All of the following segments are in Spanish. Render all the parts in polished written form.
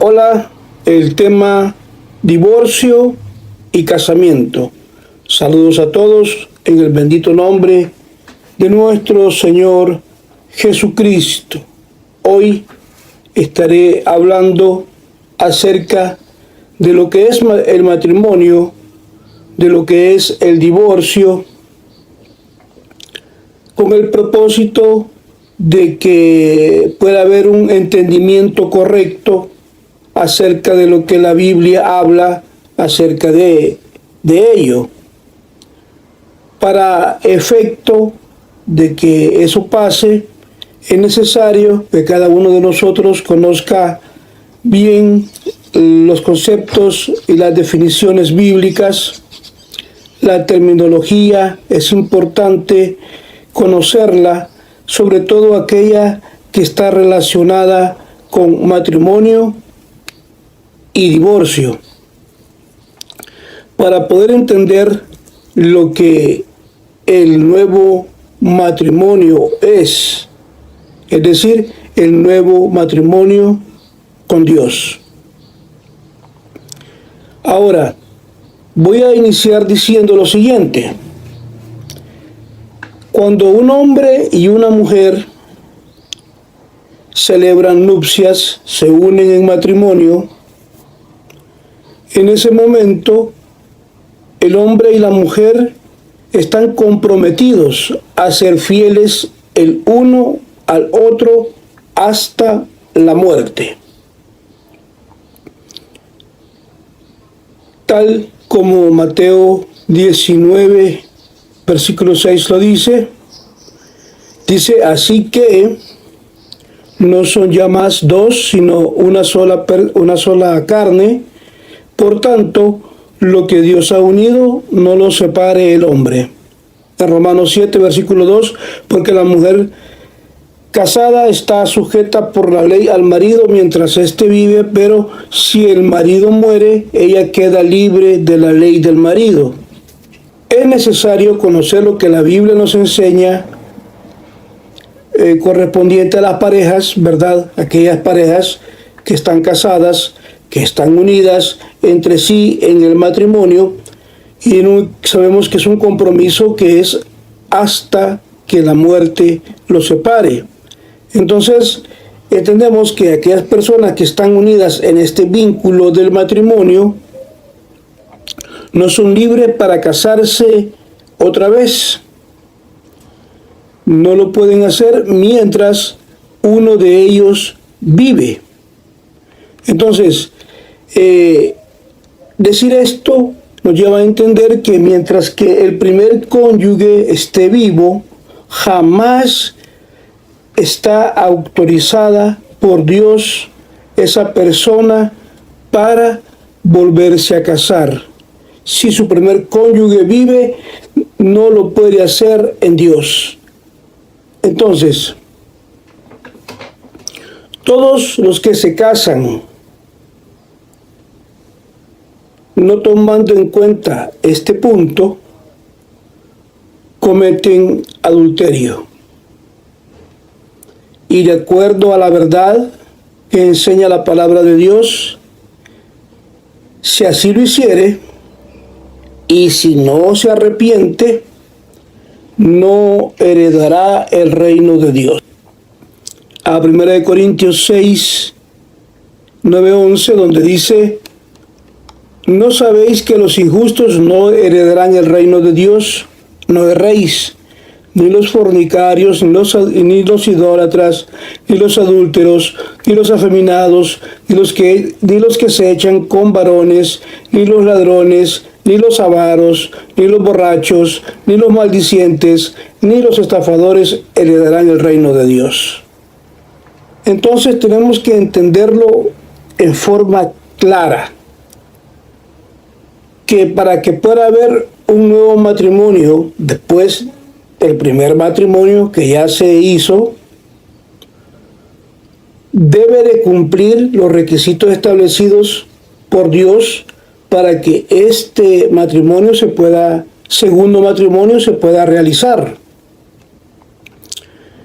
Hola, el tema divorcio y casamiento. Saludos a todos en el bendito nombre de nuestro Señor Jesucristo. Hoy estaré hablando acerca de lo que es el matrimonio, de lo que es el divorcio, con el propósito de que pueda haber un entendimiento correcto acerca de lo que la Biblia habla acerca de ello. Para efecto de que eso pase, es necesario que cada uno de nosotros conozca bien los conceptos y las definiciones bíblicas. La terminología es importante conocerla, sobre todo aquella que está relacionada con matrimonio y divorcio, para poder entender lo que el nuevo matrimonio es decir, el nuevo matrimonio con Dios. Ahora, voy a iniciar diciendo lo siguiente. Cuando un hombre y una mujer celebran nupcias, se unen en matrimonio, en ese momento el hombre y la mujer están comprometidos a ser fieles el uno al otro hasta la muerte. Tal como Mateo 19, versículo 6 lo dice, así que no son ya más dos, sino una sola carne. Por tanto, lo que Dios ha unido, no lo separe el hombre. En Romanos 7, versículo 2, porque la mujer casada está sujeta por la ley al marido mientras éste vive, pero si el marido muere, ella queda libre de la ley del marido. Es necesario conocer lo que la Biblia nos enseña correspondiente a las parejas, ¿verdad? Aquellas parejas que están casadas, que están unidas entre sí en el matrimonio, y sabemos que es un compromiso que es hasta que la muerte los separe. Entonces, entendemos que aquellas personas que están unidas en este vínculo del matrimonio no son libres para casarse otra vez. No lo pueden hacer mientras uno de ellos vive. Entonces, decir esto nos lleva a entender que mientras que el primer cónyuge esté vivo, jamás está autorizada por Dios esa persona para volverse a casar. Si su primer cónyuge vive, no lo puede hacer en Dios. Entonces, todos los que se casan, no tomando en cuenta este punto, cometen adulterio. Y de acuerdo a la verdad que enseña la palabra de Dios, si así lo hiciere, y si no se arrepiente, no heredará el reino de Dios. A 1 Corintios 6, 9, 11, donde dice, ¿no sabéis que los injustos no heredarán el reino de Dios? No erréis, ni los fornicarios, ni los idólatras, ni los adúlteros, ni los afeminados, ni los que se echan con varones, ni los ladrones, ni los avaros, ni los borrachos, ni los maldicientes, ni los estafadores heredarán el reino de Dios. Entonces tenemos que entenderlo en forma clara, que para que pueda haber un nuevo matrimonio después del primer matrimonio que ya se hizo, debe de cumplir los requisitos establecidos por Dios para que este segundo matrimonio se pueda realizar.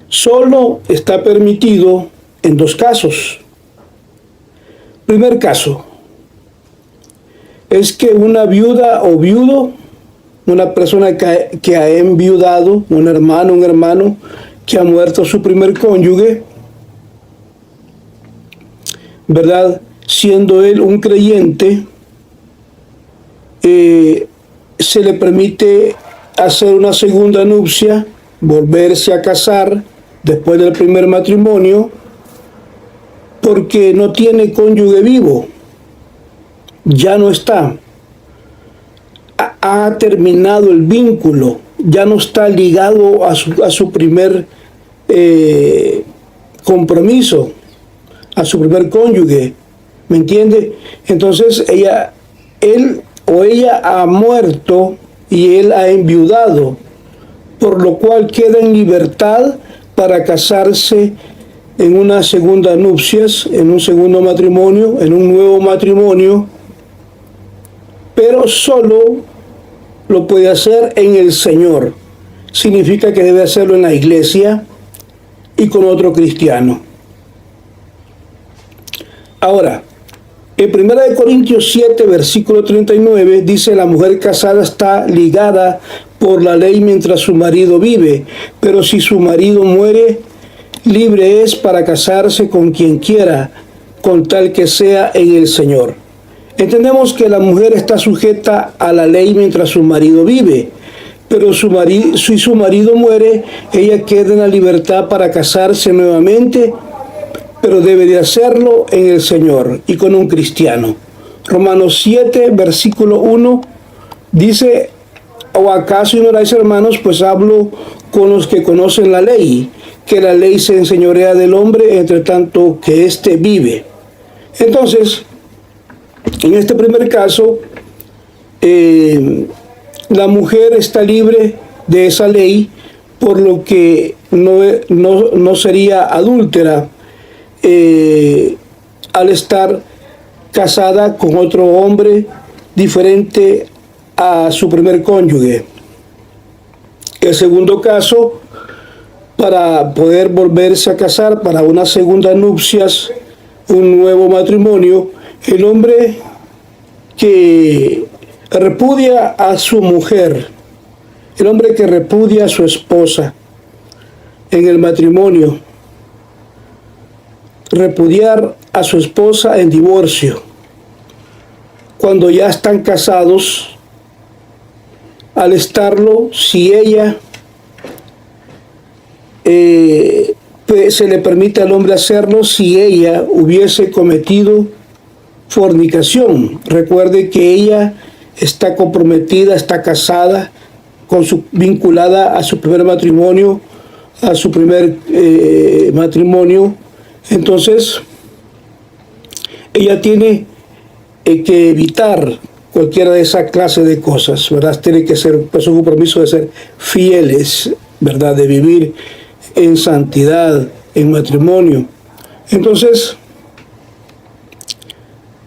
Solo está permitido en dos casos. Primer caso es que una viuda o viudo, una persona que ha enviudado, un hermano que ha muerto su primer cónyuge, ¿verdad? Siendo él un creyente, se le permite hacer una segunda nupcia, volverse a casar después del primer matrimonio, porque no tiene cónyuge vivo, ya no está, ha terminado el vínculo, ya no está ligado a su primer compromiso, a su primer cónyuge, ¿me entiende? Entonces él o ella ha muerto y él ha enviudado, por lo cual queda en libertad para casarse en una segunda nupcias, en un segundo matrimonio, en un nuevo matrimonio, pero solo lo puede hacer en el Señor. Significa que debe hacerlo en la iglesia y con otro cristiano. Ahora, en 1 Corintios 7, versículo 39, dice: la mujer casada está ligada por la ley mientras su marido vive, pero si su marido muere, libre es para casarse con quien quiera, con tal que sea en el Señor. Entendemos que la mujer está sujeta a la ley mientras su marido vive, pero si su marido muere, ella queda en la libertad para casarse nuevamente, pero debe de hacerlo en el Señor y con un cristiano. Romanos 7, versículo 1, dice: ¿o acaso ignoráis, hermanos? Pues hablo con los que conocen la ley, que la ley se enseñorea del hombre entre tanto que éste vive. Entonces, en este primer caso, la mujer está libre de esa ley, por lo que no sería adúltera al estar casada con otro hombre diferente a su primer cónyuge. El segundo caso, para poder volverse a casar para una segunda nupcias, un nuevo matrimonio, el hombre que repudia a su mujer, el hombre que repudia a su esposa en el matrimonio, repudiar a su esposa en divorcio, cuando ya están casados, al estarlo, si ella se le permite al hombre hacerlo, si ella hubiese cometido fornicación. Recuerde que ella está comprometida, está casada, vinculada a su primer matrimonio, entonces ella tiene que evitar cualquiera de esa clase de cosas, ¿verdad? Tiene que ser, pues, un compromiso de ser fieles, ¿verdad? De vivir en santidad, en matrimonio. Entonces,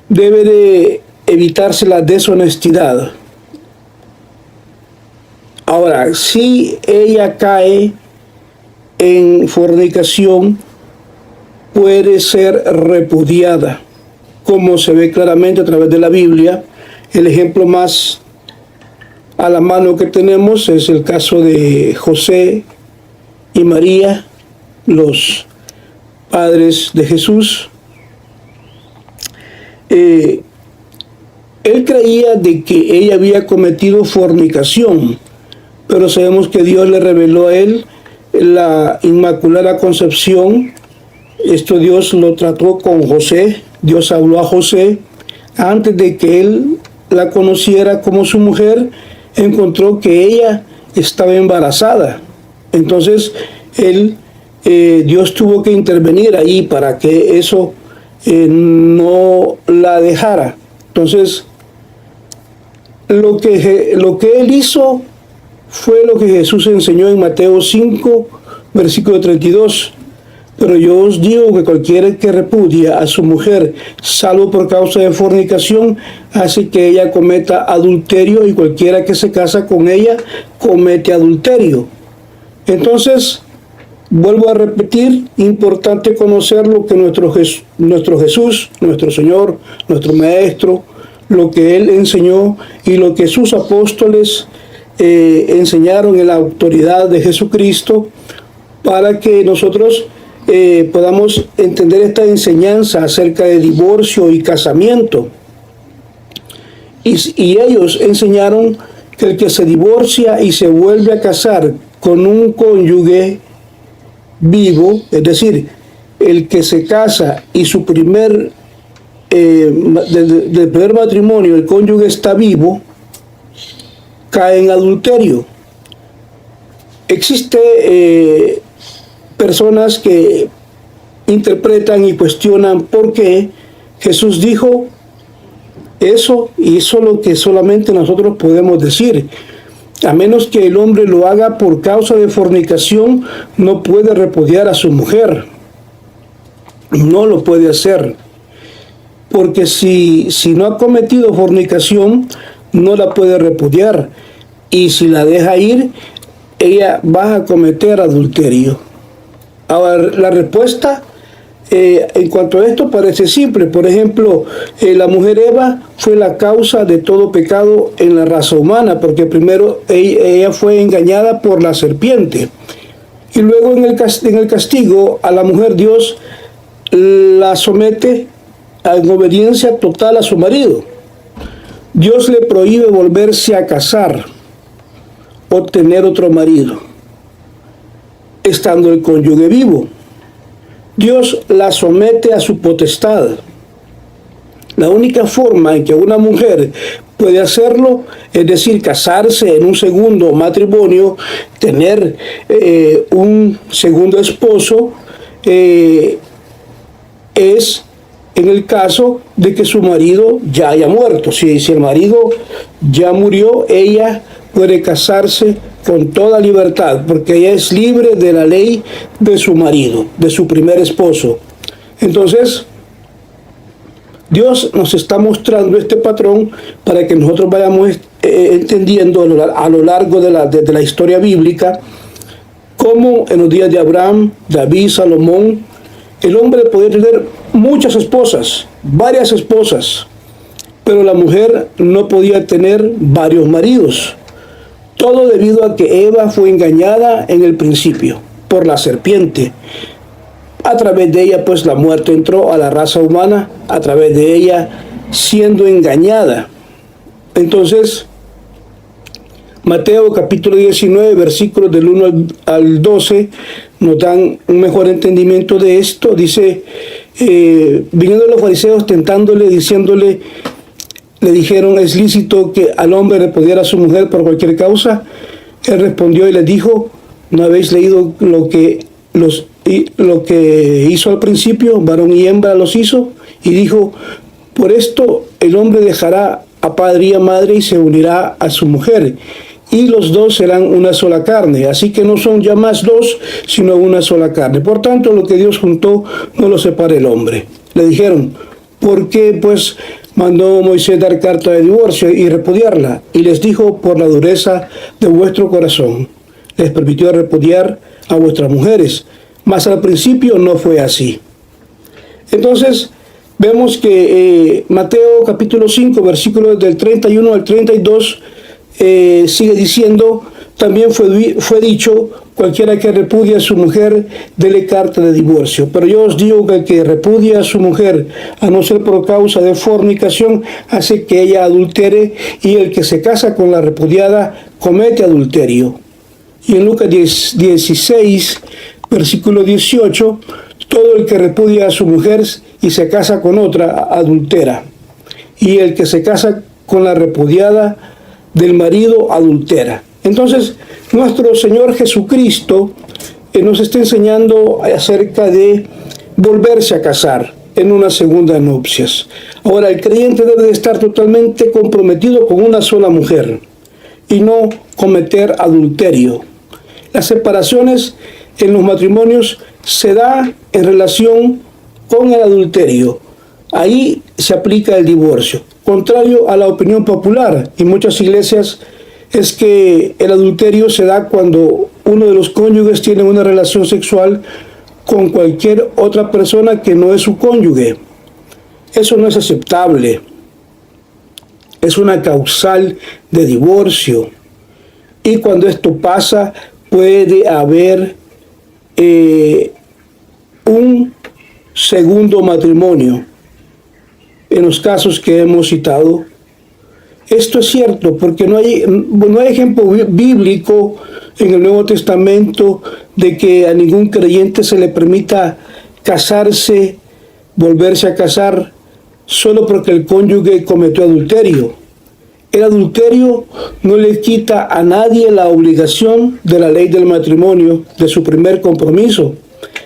debe de evitarse la deshonestidad. Ahora, si ella cae en fornicación, puede ser repudiada, como se ve claramente a través de la Biblia. El ejemplo más a la mano que tenemos es el caso de José y María, los padres de Jesús. Él creía de que ella había cometido fornicación, pero sabemos que Dios le reveló a él la Inmaculada Concepción. Esto Dios lo trató con José. Dios habló a José antes de que él la conociera como su mujer. Encontró que ella estaba embarazada. Entonces Dios tuvo que intervenir ahí para que eso no la dejara. Entonces, lo que él hizo fue lo que Jesús enseñó en Mateo 5, versículo 32. Pero yo os digo que cualquiera que repudia a su mujer, salvo por causa de fornicación, hace que ella cometa adulterio, y cualquiera que se casa con ella comete adulterio. Entonces, Vuelvo a repetir, importante conocer lo que nuestro Jesús, nuestro Señor, nuestro Maestro, lo que Él enseñó y lo que sus apóstoles enseñaron en la autoridad de Jesucristo, para que nosotros podamos entender esta enseñanza acerca de divorcio y casamiento. Y ellos enseñaron que el que se divorcia y se vuelve a casar con un cónyuge vivo, es decir, el que se casa y su del primer matrimonio el cónyuge está vivo, cae en adulterio. Existe personas que interpretan y cuestionan por qué Jesús dijo eso, y eso es lo que solamente nosotros podemos decir. A menos que el hombre lo haga por causa de fornicación, no puede repudiar a su mujer. No lo puede hacer. Porque si no ha cometido fornicación, no la puede repudiar. Y si la deja ir, ella va a cometer adulterio. Ahora, la respuesta en cuanto a esto parece simple. Por ejemplo, la mujer Eva fue la causa de todo pecado en la raza humana, porque primero ella fue engañada por la serpiente, y luego en el castigo a la mujer Dios la somete en obediencia total a su marido. Dios le prohíbe volverse a casar o tener otro marido, estando el cónyuge vivo. Dios la somete a su potestad. La única forma en que una mujer puede hacerlo, es decir, casarse en un segundo matrimonio, tener un segundo esposo, es en el caso de que su marido ya haya muerto. Si el marido ya murió, ella puede casarse con toda libertad, porque ella es libre de la ley de su marido, de su primer esposo. Entonces, Dios nos está mostrando este patrón para que nosotros vayamos entendiendo a lo largo de la historia bíblica cómo en los días de Abraham, David, Salomón, el hombre podía tener muchas esposas, varias esposas, pero la mujer no podía tener varios maridos. Todo debido a que Eva fue engañada en el principio por la serpiente. A través de ella, pues, la muerte entró a la raza humana, a través de ella siendo engañada. Entonces, Mateo capítulo 19, versículos del 1 al 12, nos dan un mejor entendimiento de esto. Dice, viniendo los fariseos tentándole, diciéndole, le dijeron, ¿es lícito que al hombre repudiara a su mujer por cualquier causa? Él respondió y les dijo, ¿no habéis leído lo que hizo al principio? Varón y hembra los hizo. Y dijo, por esto el hombre dejará a padre y a madre y se unirá a su mujer, y los dos serán una sola carne. Así que no son ya más dos, sino una sola carne. Por tanto, lo que Dios juntó, no lo separe el hombre. Le dijeron, ¿por qué pues mandó Moisés dar carta de divorcio y repudiarla? Y les dijo, por la dureza de vuestro corazón les permitió repudiar a vuestras mujeres, mas al principio no fue así. Entonces vemos que Mateo capítulo 5, versículos del 31 al 32, sigue diciendo, también fue dicho, cualquiera que repudia a su mujer, dele carta de divorcio. Pero yo os digo que el que repudia a su mujer, a no ser por causa de fornicación, hace que ella adultere, y el que se casa con la repudiada comete adulterio. Y en Lucas 16, versículo 18, todo el que repudia a su mujer y se casa con otra, adultera. Y el que se casa con la repudiada del marido, adultera. Entonces, nuestro Señor Jesucristo nos está enseñando acerca de volverse a casar en una segunda nupcias. Ahora, el creyente debe de estar totalmente comprometido con una sola mujer y no cometer adulterio. Las separaciones en los matrimonios se da en relación con el adulterio. Ahí se aplica el divorcio. Contrario a la opinión popular en muchas iglesias, es que el adulterio se da cuando uno de los cónyuges tiene una relación sexual con cualquier otra persona que no es su cónyuge. Eso no es aceptable. Es una causal de divorcio. Y cuando esto pasa, puede haber un segundo matrimonio. En los casos que hemos citado, esto es cierto, porque no hay ejemplo bíblico en el Nuevo Testamento de que a ningún creyente se le permita casarse, volverse a casar, solo porque el cónyuge cometió adulterio. El adulterio no le quita a nadie la obligación de la ley del matrimonio, de su primer compromiso.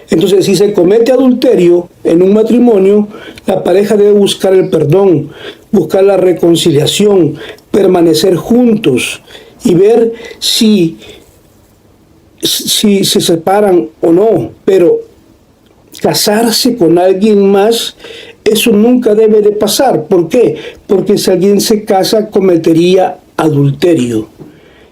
Entonces, si se comete adulterio en un matrimonio, la pareja debe buscar el perdón, buscar la reconciliación, permanecer juntos y ver si se separan o no. Pero casarse con alguien más, eso nunca debe de pasar. ¿Por qué? Porque si alguien se casa, cometería adulterio.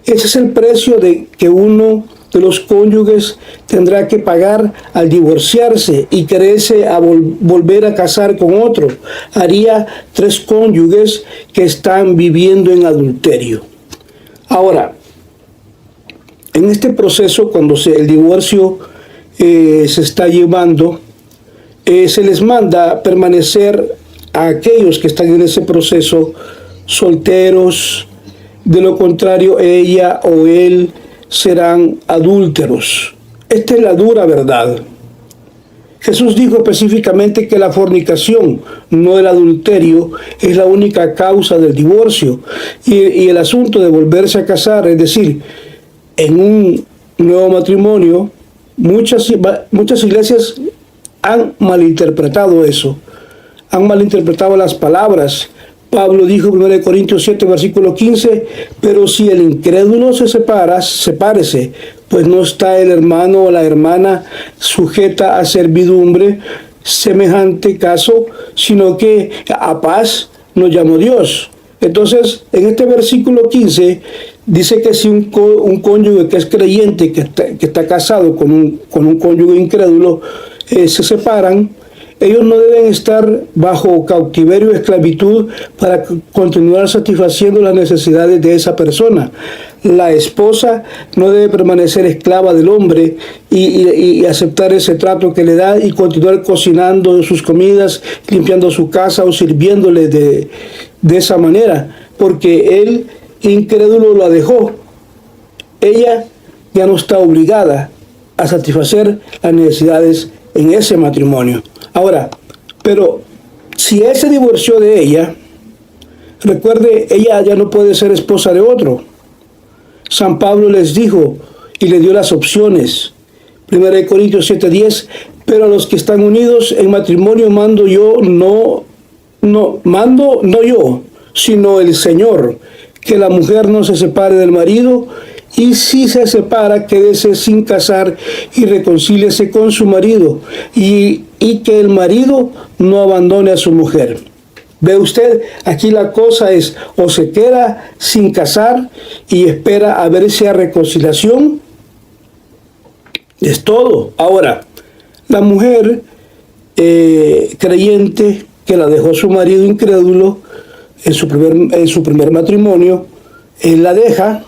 Ese es el precio de que uno de los cónyuges tendrá que pagar al divorciarse y quererse a volver a casar con otro. Haría 3 cónyuges que están viviendo en adulterio. Ahora, en este proceso, cuando el divorcio se está llevando, se les manda permanecer a aquellos que están en ese proceso solteros. De lo contrario, ella o él serán adúlteros. Esta es la dura verdad. Jesús dijo específicamente que la fornicación, no el adulterio, es la única causa del divorcio. Y el asunto de volverse a casar, es decir, en un nuevo matrimonio, muchas iglesias han malinterpretado eso, han malinterpretado las palabras. Pablo dijo en 1 Corintios 7, versículo 15, pero si el incrédulo se sepárese, pues no está el hermano o la hermana sujeta a servidumbre, semejante caso, sino que a paz nos llamó Dios. Entonces, en este versículo 15, dice que si un cónyuge que es creyente, que está casado con un cónyuge incrédulo, se separan, ellos no deben estar bajo cautiverio o esclavitud para continuar satisfaciendo las necesidades de esa persona. La esposa no debe permanecer esclava del hombre y aceptar ese trato que le da y continuar cocinando sus comidas, limpiando su casa o sirviéndole de esa manera, porque él incrédulo la dejó. Ella ya no está obligada a satisfacer las necesidades en ese matrimonio. Ahora, pero si él se divorció de ella, recuerde, ella ya no puede ser esposa de otro. San Pablo les dijo y le dio las opciones. 1 Corintios 7:10, pero a los que están unidos en matrimonio mando yo, no yo, sino el Señor, que la mujer no se separe del marido, y si se separa, quédese sin casar y reconcíliese con su marido, y que el marido no abandone a su mujer. Ve usted, aquí la cosa es, o se queda sin casar y espera a ver si hay reconciliación. Es todo. Ahora, la mujer creyente que la dejó su marido incrédulo en su primer matrimonio, él la deja,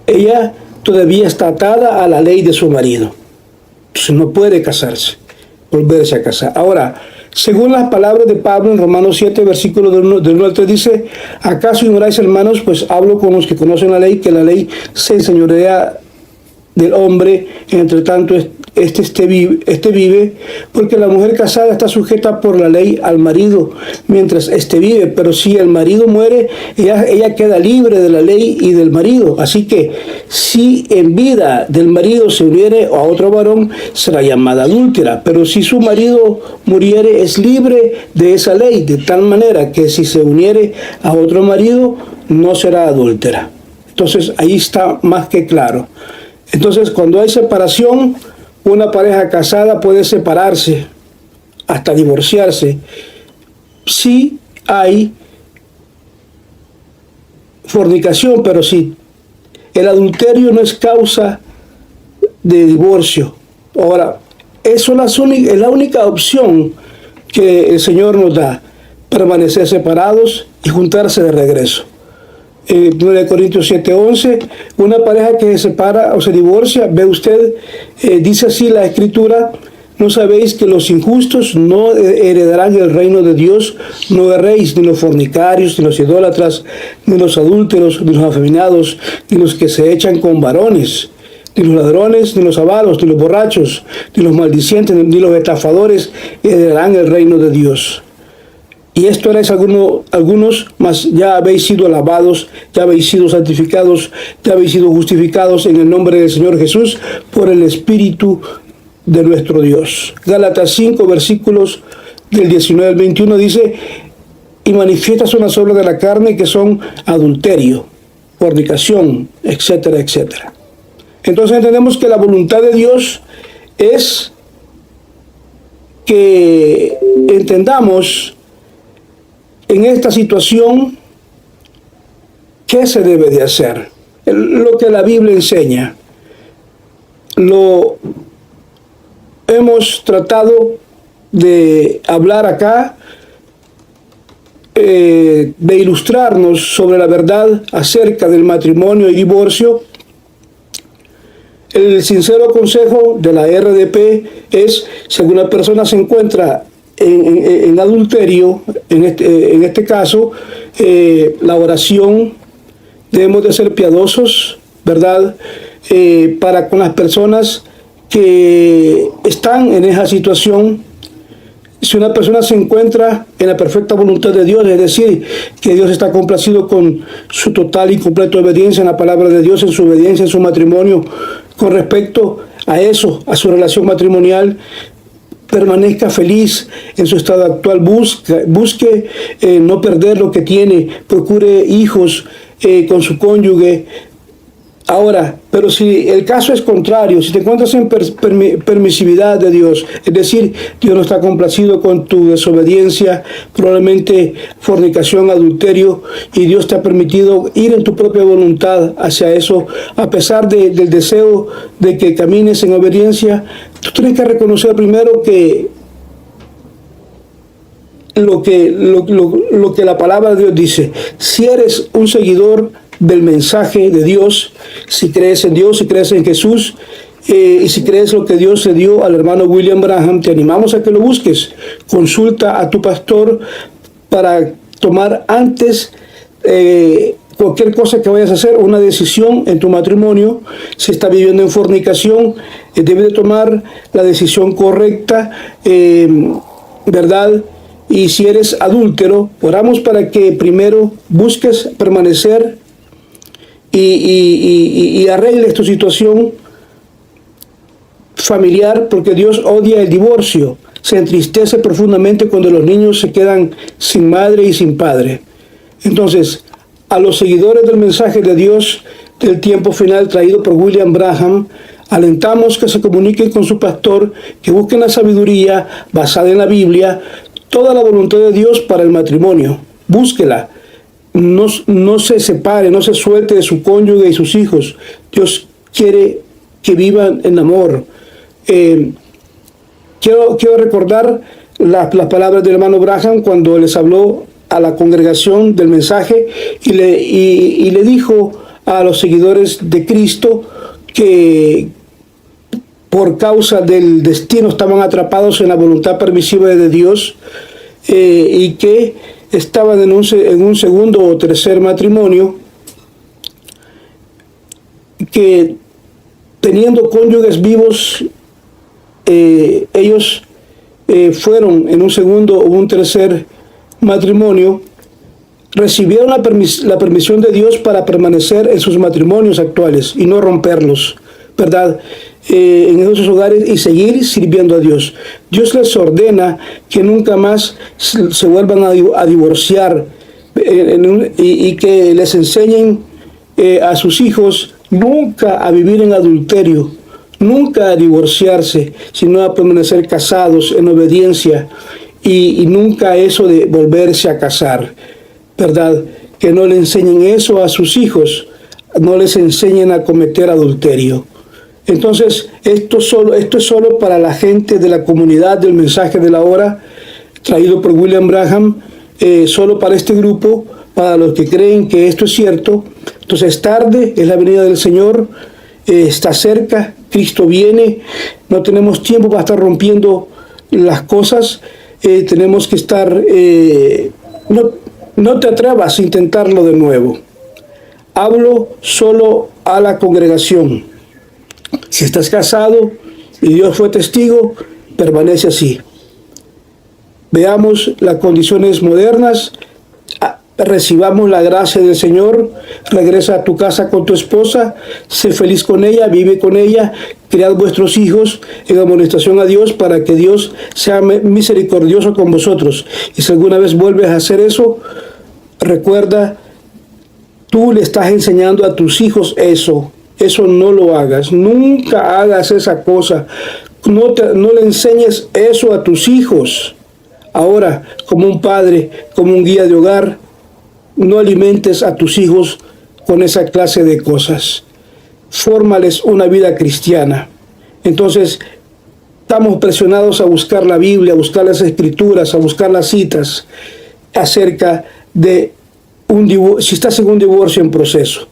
ella todavía está atada a la ley de su marido. Entonces no puede casarse, volverse a casar. Ahora, según las palabras de Pablo en Romanos 7, versículo del 1 al 3, dice, ¿acaso ignoráis, hermanos? Pues hablo con los que conocen la ley, que la ley se enseñorea del hombre, entre tanto este vive, porque la mujer casada está sujeta por la ley al marido mientras este vive, pero si el marido muere, ella queda libre de la ley y del marido. Así que si en vida del marido se uniere a otro varón, será llamada adúltera, pero si su marido muriere, es libre de esa ley, de tal manera que si se uniere a otro marido, no será adúltera. Entonces ahí está más que claro. Entonces, cuando hay separación, una pareja casada puede separarse, hasta divorciarse, si hay fornicación, pero si el adulterio no es causa de divorcio. Ahora, eso es la única opción que el Señor nos da, permanecer separados y juntarse de regreso. 1 Corintios 7:11, una pareja que se separa o se divorcia, ve usted, dice así la Escritura: ¿no sabéis que los injustos no heredarán el reino de Dios? No erréis, ni los fornicarios, ni los idólatras, ni los adúlteros, ni los afeminados, ni los que se echan con varones, ni los ladrones, ni los avaros, ni los borrachos, ni los maldicientes, ni los estafadores heredarán el reino de Dios. Y esto erais algunos, mas ya habéis sido lavados, ya habéis sido santificados, ya habéis sido justificados en el nombre del Señor Jesús por el Espíritu de nuestro Dios. Gálatas 5, versículos del 19 al 21 dice: y manifiestas son las obras de la carne, que son adulterio, fornicación, etcétera, etcétera. Entonces entendemos que la voluntad de Dios es que entendamos en esta situación qué se debe de hacer. Lo que la Biblia enseña. Lo hemos tratado de hablar acá, de ilustrarnos sobre la verdad acerca del matrimonio y divorcio. El sincero consejo de la RDP es: si alguna persona se encuentra en adulterio, en este caso, la oración, debemos de ser piadosos, ¿verdad? Para con las personas que están en esa situación. Si una persona se encuentra en la perfecta voluntad de Dios, es decir, que Dios está complacido con su total y completa obediencia en la palabra de Dios, en su obediencia en su matrimonio, con respecto a eso, a su relación matrimonial, permanezca feliz en su estado actual, busque no perder lo que tiene, procure hijos con su cónyuge. Ahora, pero si el caso es contrario, si te encuentras en permisividad de Dios, es decir, Dios no está complacido con tu desobediencia, probablemente fornicación, adulterio, y Dios te ha permitido ir en tu propia voluntad hacia eso, a pesar del deseo de que camines en obediencia, tú tienes que reconocer primero que lo que la palabra de Dios dice. Si eres un seguidor del mensaje de Dios, si crees en Dios, si crees en Jesús, y si crees lo que Dios le dio al hermano William Branham, te animamos a que lo busques. Consulta a tu pastor para tomar antes cualquier cosa que vayas a hacer, una decisión en tu matrimonio. Si está viviendo en fornicación, debe de tomar la decisión correcta, ¿verdad? Y si eres adúltero, oramos para que primero busques permanecer y arregles tu situación familiar, porque Dios odia el divorcio. Se entristece profundamente cuando los niños se quedan sin madre y sin padre. Entonces, a los seguidores del mensaje de Dios del tiempo final traído por William Branham, alentamos que se comuniquen con su pastor, que busquen la sabiduría basada en la Biblia, toda la voluntad de Dios para el matrimonio. Búsquela. No se separe, no se suelte de su cónyuge y sus hijos. Dios quiere que vivan en amor. Quiero recordar las palabras del hermano Branham cuando les habló a la congregación del mensaje y le dijo a los seguidores de Cristo que por causa del destino estaban atrapados en la voluntad permisiva de Dios, y que estaban en un segundo o tercer matrimonio, que teniendo cónyuges vivos, ellos fueron en un segundo o un tercer matrimonio, recibieron la permisión de Dios para permanecer en sus matrimonios actuales y no romperlos, ¿verdad? En esos hogares y seguir sirviendo a Dios. Dios les ordena que nunca más se vuelvan a divorciar, y que les enseñen a sus hijos nunca a vivir en adulterio, nunca a divorciarse, sino a permanecer casados en obediencia, y nunca eso de volverse a casar, ¿verdad? Que no le enseñen eso a sus hijos, no les enseñen a cometer adulterio. Entonces, esto es solo para la gente de la comunidad del mensaje de la hora, traído por William Branham, solo para este grupo, para los que creen que esto es cierto. Entonces, tarde, es la venida del Señor, está cerca, Cristo viene, no tenemos tiempo para estar rompiendo las cosas, tenemos que estar, no te atrevas a intentarlo de nuevo. Hablo solo a la congregación. Si estás casado y Dios fue testigo, permanece así. Veamos las condiciones modernas, recibamos la gracia del Señor, regresa a tu casa con tu esposa, sé feliz con ella, vive con ella, criad vuestros hijos en amonestación a Dios para que Dios sea misericordioso con vosotros. Y si alguna vez vuelves a hacer eso, recuerda, tú le estás enseñando a tus hijos eso. Eso no lo hagas, nunca hagas esa cosa, no le enseñes eso a tus hijos. Ahora, como un padre, como un guía de hogar, no alimentes a tus hijos con esa clase de cosas. Fórmales una vida cristiana. Entonces, estamos presionados a buscar la Biblia, a buscar las escrituras, a buscar las citas acerca de si estás en un divorcio en proceso.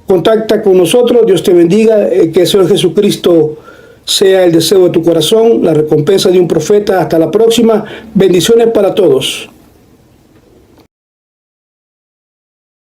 Contacta con nosotros, Dios te bendiga, que el Señor Jesucristo sea el deseo de tu corazón, la recompensa de un profeta. Hasta la próxima, bendiciones para todos.